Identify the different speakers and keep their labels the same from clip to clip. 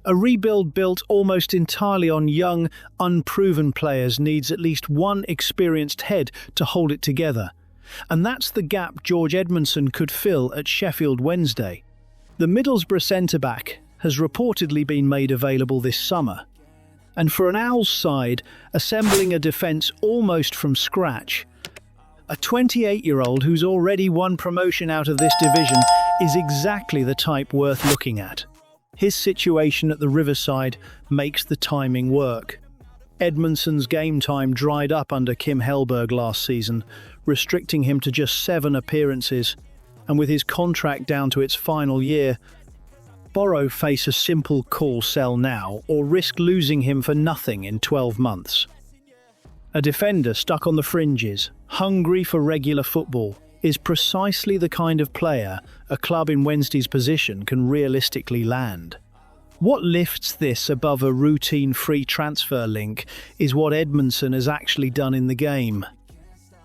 Speaker 1: A rebuild built almost entirely on young, unproven players needs at least one experienced head to hold it together. And that's the gap George Edmondson could fill at Sheffield Wednesday. The Middlesbrough centre-back has reportedly been made available this summer. And for an Owls side, assembling a defence almost from scratch, a 28-year-old who's already won promotion out of this division is exactly the type worth looking at. His situation at the Riverside makes the timing work. Edmondson's game time dried up under Kim Hellberg last season, restricting him to just 7 appearances, and with his contract down to its final year, Borough face a simple call sell now or risk losing him for nothing in 12 months. A defender stuck on the fringes, hungry for regular football, is precisely the kind of player a club in Wednesday's position can realistically land. What lifts this above a routine free transfer link is what Edmondson has actually done in the game.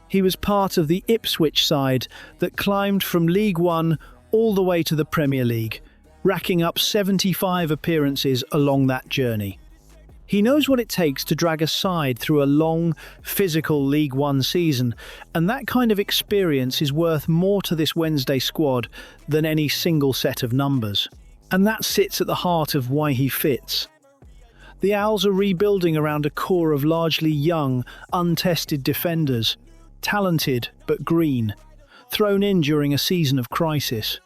Speaker 1: He was part of the Ipswich side that climbed from League One all the way to the Premier League, racking up 75 appearances along that journey. He knows what it takes to drag a side through a long, physical League One season, and that kind of experience is worth more to this Wednesday squad than any single set of numbers. And that sits at the heart of why he fits. The Owls are rebuilding around a core of largely young, untested defenders, talented but green, thrown in during a season of crisis.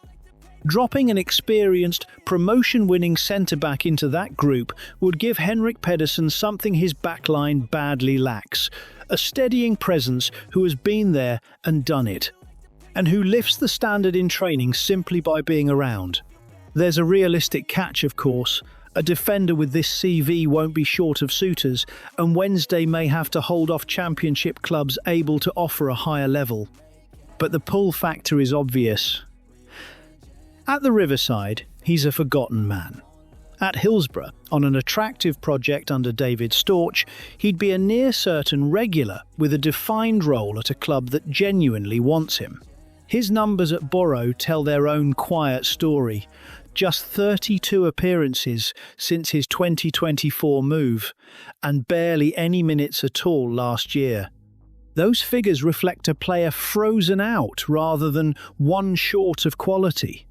Speaker 1: Dropping an experienced, promotion-winning centre-back into that group would give Henrik Pedersen something his backline badly lacks, a steadying presence who has been there and done it, and who lifts the standard in training simply by being around. There's a realistic catch, of course. A defender with this CV won't be short of suitors, and Wednesday may have to hold off Championship clubs able to offer a higher level. But the pull factor is obvious. At the Riverside, he's a forgotten man. At Hillsborough, on an attractive project under David Storch, he'd be a near-certain regular with a defined role at a club that genuinely wants him. His numbers at Borough tell their own quiet story. Just 32 appearances since his 2024 move, and barely any minutes at all last year. Those figures reflect a player frozen out rather than one short of quality.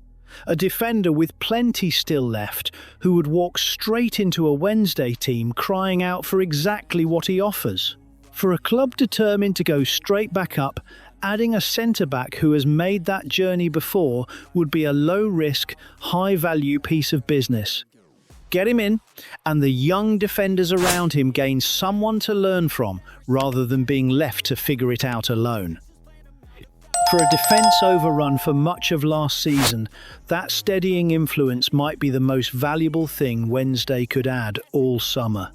Speaker 1: A defender with plenty still left, who would walk straight into a Wednesday team crying out for exactly what he offers. For a club determined to go straight back up, adding a centre-back who has made that journey before would be a low-risk, high-value piece of business. Get him in, and the young defenders around him gain someone to learn from, rather than being left to figure it out alone. For a defence overrun for much of last season, that steadying influence might be the most valuable thing Wednesday could add all summer.